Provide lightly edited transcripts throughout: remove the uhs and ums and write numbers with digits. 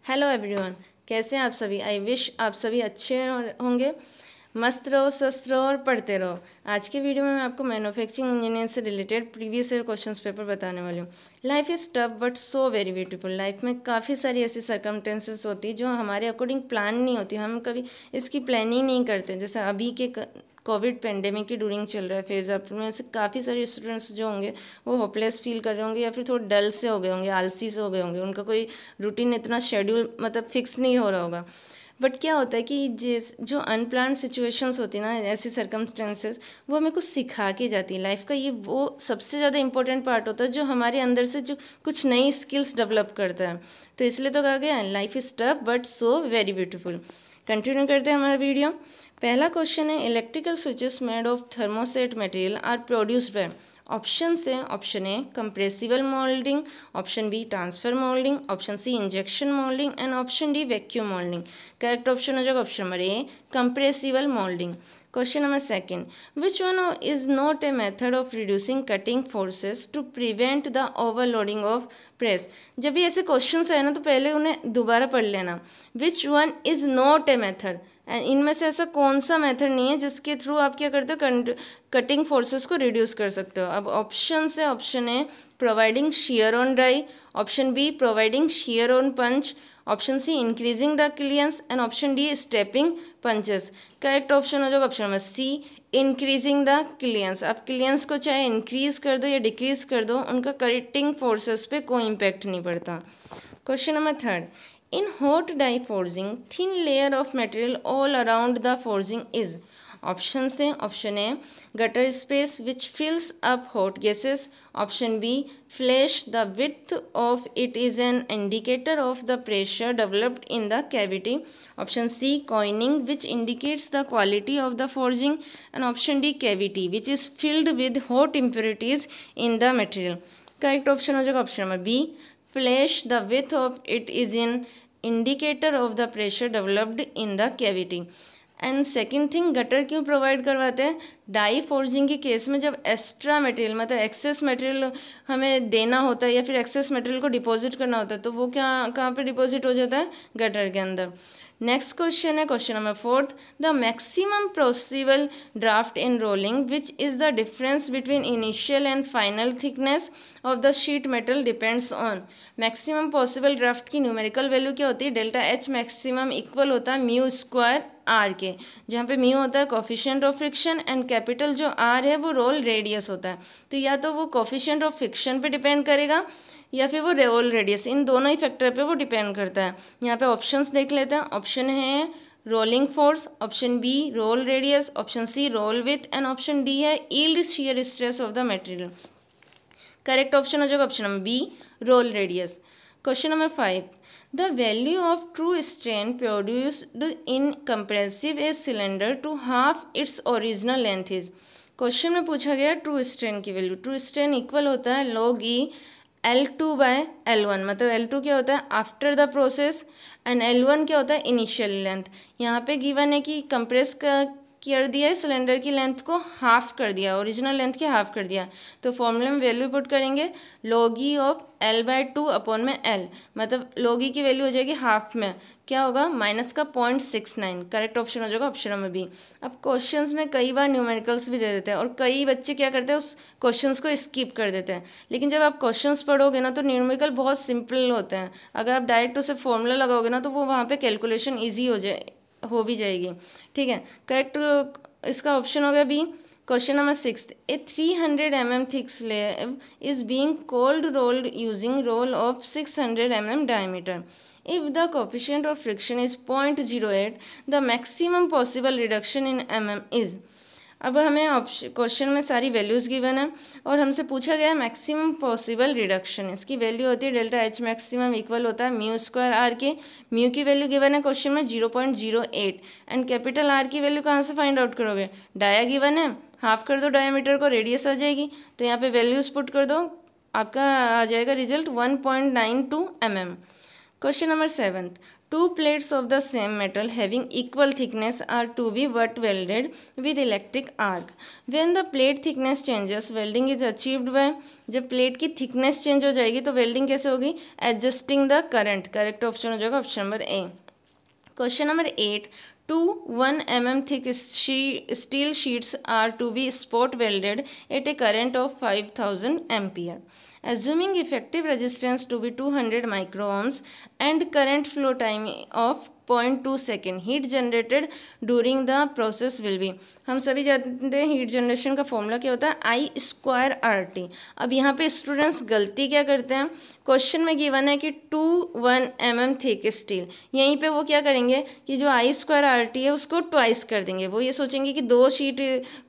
Hello everyone, कैसे हैं आप सभी। आई विश आप सभी अच्छे होंगे, मस्त रहो, स्वस्थ रहो और पढ़ते रहो। आज के वीडियो में मैं आपको मैन्युफैक्चरिंग इंजीनियरिंग से related previous year questions paper बताने वाली हूँ। Life is tough but so very beautiful. Life में काफ़ी सारी ऐसी सर्कमटेंसेस होती है जो हमारे अकॉर्डिंग प्लान नहीं होती, हम कभी इसकी प्लानिंग नहीं करते। जैसे अभी के कोविड पेंडेमिक की ड्यूरिंग चल रहा है फेज, आप में से काफ़ी सारे स्टूडेंट्स जो होंगे वो होपलेस फील कर रहे होंगे या फिर थोड़े डल से हो गए होंगे, आलसी से हो गए होंगे। उनका कोई रूटीन इतना शेड्यूल मतलब फिक्स नहीं हो रहा होगा। बट क्या होता है कि जो अनप्लान सिचुएशंस होती है ना, ऐसी सर्कमस्टेंसेस, वो हमें कुछ सिखा के जाती है। लाइफ का ये वो सबसे ज़्यादा इंपॉर्टेंट पार्ट होता है जो हमारे अंदर से जो कुछ नई स्किल्स डेवलप करता है। तो इसलिए तो कहा गया life is tough but so very beautiful. Continue करते हैं हमारा वीडियो। पहला क्वेश्चन है, electrical switches made of thermoset material are produced by. Option है, option A compressible moulding, option B transfer moulding, option C injection moulding and option D vacuum moulding. Correct option हो जाएगा option number A compressible moulding. Question number second, which one is not a method of reducing cutting forces to prevent the overloading of press. जब भी ऐसे question आए ना तो पहले उन्हें दोबारा पढ़ लेना। विच one is not a method, इनमें से ऐसा कौन सा मेथड नहीं है जिसके थ्रू आप क्या करते हो, कटिंग फोर्सेस को रिड्यूस कर सकते हो। अब ऑप्शन है, option A providing shear on die, option B providing shear on punch, option C increasing the clearance and option D stepping punches. Correct option हो जाएगा option number C increasing the clearance. आप clearance को चाहे increase कर दो या decrease कर दो, उनका कटिंग फोर्सेस पे कोई इम्पैक्ट नहीं पड़ता। Question number third, in hot die forging, thin layer of material all around the forging is. Options है, option A gutter space which fills up hot gases, option B flash, the width of it is an indicator of the pressure developed in the cavity, option C coining which indicates the quality of the forging, and option D cavity which is filled with hot impurities in the material. Correct option हो जाएगा option number B flash, the width of it is in indicator of the pressure developed in the cavity. And second thing, gutter क्यों provide करवाते हैं? Die forging के case में जब extra material मतलब excess material हमें देना होता है या फिर एक्सेस मटेरियल को डिपॉजिट करना होता है तो वो कहाँ पे डिपॉजिट हो जाता है? गटर के अंदर। नेक्स्ट क्वेश्चन है question number fourth, the maximum possible draft in rolling which is the difference between initial and final thickness of the sheet metal depends on. Maximum possible draft की numerical value क्या होती है? Delta H maximum equal होता है mu square are के, जहाँ पे mu होता है coefficient of friction and capital जो आर है वो रोल रेडियस होता है। तो या तो वो कोफिशिएंट ऑफ फ्रिक्शन पे डिपेंड करेगा या फिर वो रोल रेडियस, इन दोनों ही फैक्टर पे वो डिपेंड करता है। यहाँ पे ऑप्शंस देख लेते हैं। ऑप्शन है rolling force, option B roll radius, option C roll with and option D है yield shear stress of the material. Correct option हो जाएगा option number B roll radius. Question number 5, the value of true strain produced in compressive a cylinder to half its original length is. Question में पूछा गया true strain की वैल्यू। True strain equal होता है log ई L2 bye L1, मतलब L2 क्या होता है after the process and L1 क्या होता है इनिशियल लेंथ। यहाँ पे गिवन है कि कंप्रेस कर दिया है, सिलेंडर की लेंथ को हाफ कर दिया, ओरिजिनल लेंथ के हाफ कर दिया। तो फॉर्मूले में वैल्यू पुट करेंगे log E of L/2 upon में L, मतलब log ई की वैल्यू हो जाएगी हाफ में, क्या होगा माइनस का 0.69। करेक्ट ऑप्शन हो जाएगा ऑप्शन नंबर बी। अब क्वेश्चंस में कई बार न्यूमेरिकल्स भी दे देते हैं और कई बच्चे क्या करते हैं उस क्वेश्चंस को स्किप कर देते हैं, लेकिन जब आप क्वेश्चंस पढ़ोगे ना तो न्यूमेरिकल बहुत सिंपल होते हैं। अगर आप डायरेक्ट उसे फॉर्मूला लगाओगे ना तो वो वहाँ पे कैलकुलेशन ईजी हो भी जाएगी। ठीक है, करेक्ट इसका ऑप्शन हो गया B. Question number 6, A 300 mm thick slab is being cold rolled using roll of 600 mm diameter. If the coefficient of friction is 0.08, the maximum possible reduction in mm is. अब हमें question में सारी values given है और हमसे पूछा गया है मैक्सिमम पॉसिबल रिडक्शन। इसकी वैल्यू होती है डेल्टा एच मैक्सिमम इक्वल होता है म्यू स्क्वायर आर के। म्यू की वैल्यू गिवन है क्वेश्चन में 0.08 एंड कैपिटल आर की वैल्यू कहाँ से फाइंड आउट करोगे? डाया गिवन है, हाफ कर दो डायमीटर को, रेडियस आ जाएगी, तो यहाँ पे वैल्यूज़ पुट कर दो, आपका आ जाएगा result 1.92 mm। Question number 7, Two plates of the same metal having equal thickness are to be butt welded with electric arc. When the plate thickness changes, welding is achieved by, जब plate की thickness change हो जाएगी तो welding कैसे होगी? Adjusting the current. Correct option हो जाएगा option number A. Question number 8. Two 1 mm thick steel sheets are to be spot welded at a current of 5000 ampere. Assuming effective resistance to be 200 microohms and current flow time of 0.2 second, heat generated during the process will be. हम सभी जानते हैं heat generation का formula क्या होता है? I²RT. अब यहाँ पे स्टूडेंट्स गलती क्या करते हैं? क्वेश्चन में गिवन है कि 2 1 mm थिक स्टील, यहीं पे वो क्या करेंगे कि जो I²RT है उसको ट्वाइस कर देंगे. वो ये सोचेंगे कि 2 शीट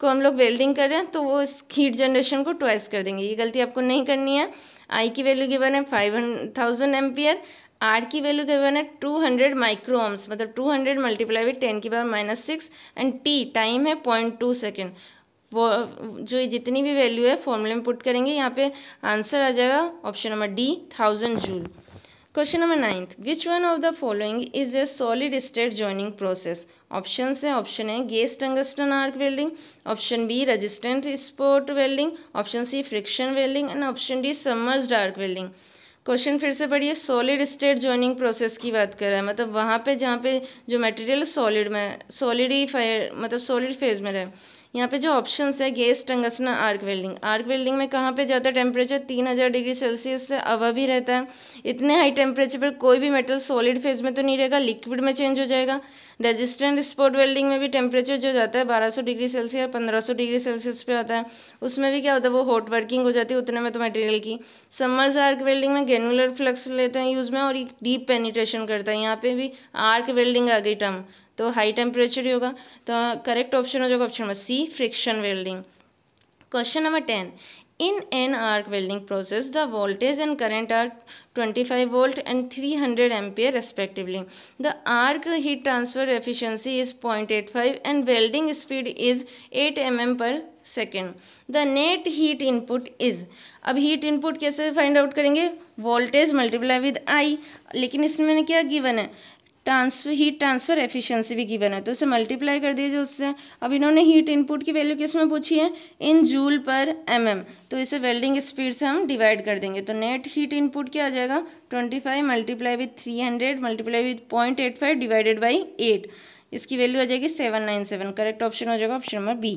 को हम लोग वेल्डिंग कर रहे हैं तो वो इस हीट जनरेशन को ट्वाइस कर देंगे. ये गलती आपको नहीं करनी है. I की वैल्यू गिवन है 5000 एम्पियर, आर की वैल्यू गिवन है 200 माइक्रोओम्स, मतलब 200 multiply with 10⁻⁻�6 and T time है 0.2 सेकेंड. वो जो जितनी भी वैल्यू है फॉर्मूले में पुट करेंगे, यहाँ पे आंसर आ जाएगा option number D 1000 joule. Question number 9. Which one of the following is a solid state joining process? Option है, option A gas tungsten arc welding, option B resistant spot welding, option C friction welding and option D submerged arc welding. Question फिर से पढ़िए. Solid state joining process की बात कर रहा है, मतलब वहाँ पे जहाँ पे जो मटेरियल सॉलिड में सॉलिडिफाई मतलब सॉलिड फेज में रहे. यहाँ पे जो ऑप्शंस है gas tungsten arc welding. Arc welding में कहाँ पे जाता है टेम्परेचर? 3000 डिग्री सेल्सियस से अबव ही रहता है. इतने हाई टेम्परेचर पर कोई भी मेटल सॉलिड फेज में तो नहीं रहेगा, लिक्विड में चेंज हो जाएगा. रेजिस्टेंट स्पॉट वेल्डिंग में भी टेम्परेचर जो जाता है 1200 डिग्री सेल्सियस 1500 डिग्री सेल्सियस पे आता है, उसमें भी क्या होता है वो हॉट वर्किंग हो जाती है उतने में तो मटेरियल की. सबमर्ज्ड आर्क वेल्डिंग में ग्रेनुलर फ्लक्स लेते हैं यूज़ में और डीप पेनिट्रेशन करता है. यहाँ पे भी आर्क वेल्डिंग आ गई टर्म, तो हाई टेम्परेचर ही होगा. तो करेक्ट ऑप्शन हो जाएगा option number C friction welding. Question number 10. In an arc welding process, the voltage and current are 25 volt and 300 ampere respectively. The arc heat transfer efficiency is 0.85 and welding speed is 8 mm per second. The net heat input is. अब heat input कैसे find out करेंगे? Voltage multiply with I, लेकिन इसमें क्या given है? Heat transfer efficiency भी given है, तो उसे मल्टीप्लाई कर दीजिए उससे. अब इन्होंने हीट इनपुट की वैल्यू किस में पूछी है? इन जूल पर mm, तो इसे वेल्डिंग स्पीड से हम डिवाइड कर देंगे. तो नेट हीट इनपुट क्या आ जाएगा? 25 multiply with 300 multiply with 0.85 divided by 8. इसकी वैल्यू आ जाएगी 797. करेक्ट ऑप्शन हो जाएगा option number B.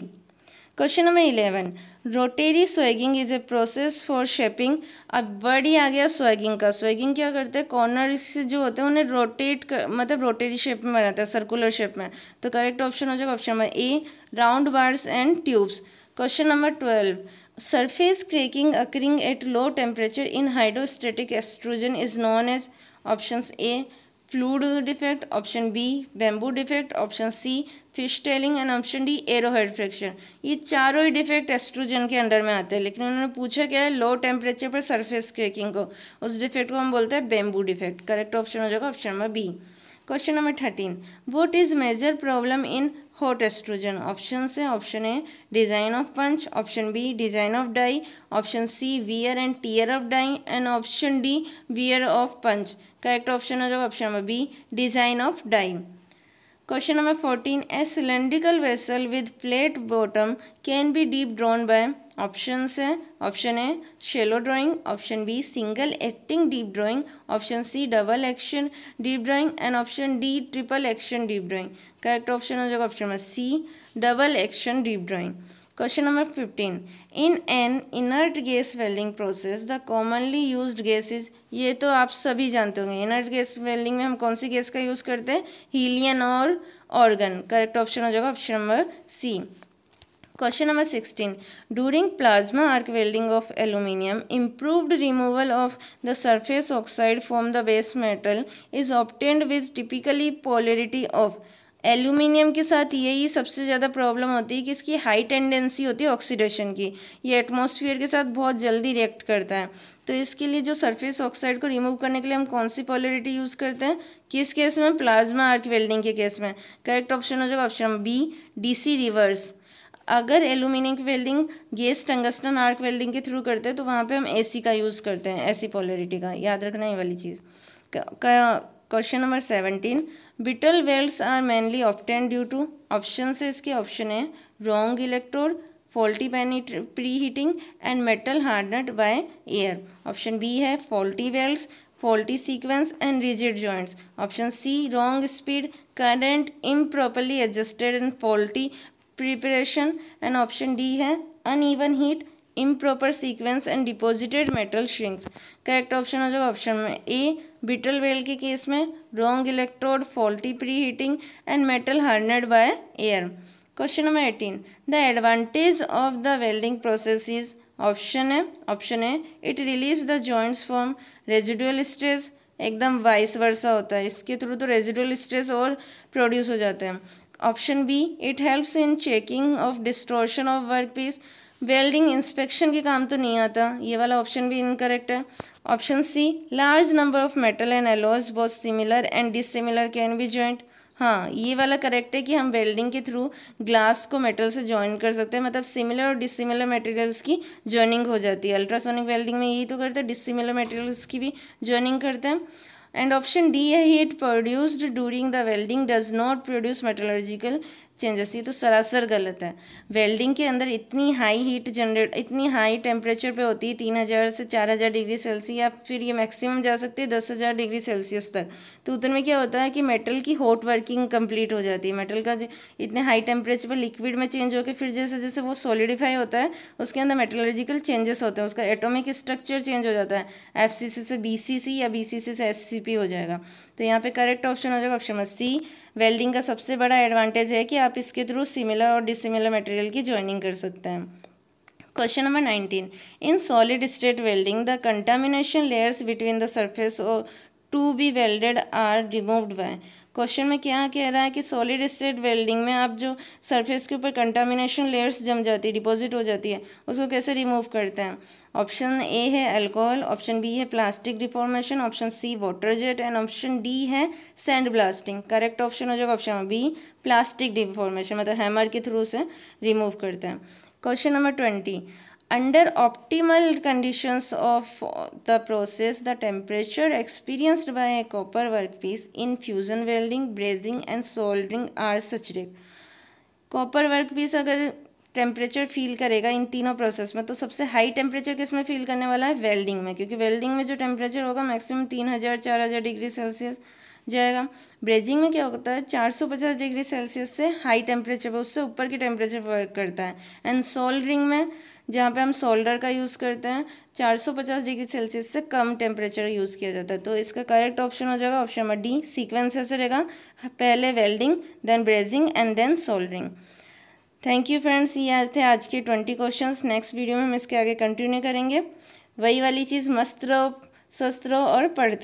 Question number 11. Rotary swaging is a process for shaping. अब वर्ड ही आ गया स्वैगिंग का. स्वैगिंग क्या करते हैं? कॉर्नर जो होते हैं उन्हें रोटेट कर, मतलब रोटेरी शेप में बनाता है, सर्कुलर शेप में. तो करेक्ट ऑप्शन हो जाएगा option number A round bars and tubes. Question number 12. Surface cracking occurring at low temperature in hydrostatic extrusion is known as. Options A fluid defect, option B bamboo defect, option C fish tailing and option D arrowhead fracture. ये चारों ही defect extrusion के under में आते हैं, लेकिन उन्होंने पूछा क्या है? लो टेम्परेचर पर सरफेस क्रैकिंग को, उस डिफेक्ट को हम बोलते हैं बैम्बू डिफेक्ट. करेक्ट ऑप्शन हो जाएगा option number B. Question number 13. What is major problem in hot extrusion? Option है, option A design of punch, option B design of die, option C wear and tear of die and option D wear of punch. Correct option हो जाएगा option number B design of die. Question number 14. A cylindrical vessel with flat bottom can be deep drawn by. Option है, option A shallow drawing, option B single acting deep drawing, option C double action deep drawing and option D triple action deep drawing. Correct option हो जाएगा option number C double action deep drawing. Question number 15. In an inert gas welding process the commonly used gas is. ये तो आप सभी जानते होंगे, inert gas welding में हम कौन सी गैस का यूज़ करते हैं? हीलियम और ऑर्गन. करेक्ट ऑप्शन हो जाएगा option number C. Question number 16. During plasma arc welding of aluminium improved removal of the surface oxide from the base metal is obtained with typically polarity of. Aluminium के साथ यही सबसे ज़्यादा problem होती है कि इसकी हाई टेंडेंसी होती है ऑक्सीडेशन की. ये एटमॉस्फेयर के साथ बहुत जल्दी रिएक्ट करता है, तो इसके लिए जो सरफेस ऑक्साइड को रिमूव करने के लिए हम कौन सी पोलैरिटी यूज़ करते हैं? किस केस में? प्लाज्मा आर्क वेल्डिंग के केस में. करेक्ट ऑप्शन हो जाएगा ऑप्शन बी डीसी रिवर्स. अगर एल्यूमिनियम की welding gas tungsten arc welding के थ्रू करते हैं तो वहाँ पे हम एसी का यूज़ करते हैं, ऐसी पोलैरिटी का. याद रखना ये वाली चीज़. Question number 17, brittle welds are mainly obtained due to, option से इसके ऑप्शन है wrong electrode, faulty pre heating and metal hardened by air. Option B है faulty welds, faulty sequence and rigid joints. Option C wrong speed, current improperly adjusted and faulty preparation, and option D है uneven heat, improper sequence and deposited metal shrinks। Correct option हो जाएगा option में A, brittle well के case में wrong electrode, faulty pre heating and metal hardened by air. Question number 18, the advantage of the welding process is, option है it relieve the joints from residual stress, एकदम vice versa होता है, इसके through तो residual stress और produce हो जाते हैं। Option B, it helps in checking of distortion of work piece, welding inspection के काम तो नहीं आता, ये वाला ऑप्शन भी इनकरेक्ट है। Option C, large number of metal and alloys both similar and dissimilar can be joint, हाँ ये वाला करेक्ट है कि हम वेल्डिंग के थ्रू ग्लास को मेटल से जॉइन कर सकते हैं, मतलब सिमिलर और डिसिमिलर मटेरियल्स की जॉइनिंग हो जाती है। अल्ट्रासोनिक वेल्डिंग में यही तो करते हैं, डिसिमिलर मटेरियल्स की भी जॉइनिंग करते हैं। एंड ऑप्शन डी है heat produced during the welding does not produce metallurgical changes, ये तो सरासर गलत है। वेल्डिंग के अंदर इतनी हाई हीट जनरेट, इतनी हाई टेम्परेचर पे होती है 3000 से 4000 डिग्री सेल्सियस, या फिर ये मैक्सिमम जा सकती है 10,000 डिग्री सेल्सियस तक। तो उतने में क्या होता है कि मेटल की हॉट वर्किंग कंप्लीट हो जाती है। मेटल का जो इतने हाई टेम्परेचर पर लिक्विड में चेंज होकर फिर जैसे जैसे वो सॉलिडिफाई होता है उसके अंदर मेटलर्जिकल चेंजेस होते हैं, उसका एटॉमिक स्ट्रक्चर चेंज हो जाता है, FCC से BCC या BCC से SCP हो जाएगा। तो यहाँ पे करेक्ट ऑप्शन हो जाएगा ऑप्शन सी। वेल्डिंग का सबसे बड़ा एडवांटेज है कि आप इसके थ्रू सिमिलर और डिसिमिलर मटेरियल की जॉइनिंग कर सकते हैं। Question number 19, in solid state welding the contamination layers between the surface और to be welded are removed by. Question में क्या कह रहा है कि सॉलिड स्टेट वेल्डिंग में आप जो सरफेस के ऊपर कंटामिनेशन लेयर्स जम जाती है, डिपॉजिट हो जाती है, उसको कैसे रिमूव करते हैं। ऑप्शन ए है अल्कोहल, ऑप्शन बी है plastic deformation, option C water jet and option D है सैंड ब्लास्टिंग। करेक्ट ऑप्शन हो जाएगा ऑप्शन बी, प्लास्टिक डिफॉर्मेशन, मतलब हैमर के थ्रू से रिमूव करते हैं। Question number 20, under optimal conditions of the process the temperature experienced by a copper workpiece in fusion welding, brazing and soldering are saturated। Copper workpiece अगर temperature feel करेगा इन तीनों process में, तो सबसे हाई टेम्परेचर किस में फील करने वाला है, वेल्डिंग में, क्योंकि वेल्डिंग में जो टेम्परेचर होगा मैक्सिमम 3000-4000 डिग्री सेल्सियस जाएगा। ब्रेजिंग में क्या होता है 450 डिग्री सेल्सियस से हाई टेम्परेचर पर, उससे ऊपर की टेम्परेचर पर वर्क करता है। एंड सोल्डरिंग में जहाँ पे हम सोल्डर का यूज़ करते हैं 450 डिग्री सेल्सियस से कम टेम्परेचर यूज़ किया जाता है। तो इसका करेक्ट ऑप्शन हो जाएगा ऑप्शन नंबर डी, सीक्वेंस ऐसे रहेगा, पहले welding, then brazing and then soldering. Thank you friends, ये थे आज के 20 क्वेश्चंस। नेक्स्ट वीडियो में हम इसके आगे कंटिन्यू करेंगे। वही वाली चीज़, मस्त रहो, स्वस्थ रहो और पढ़ते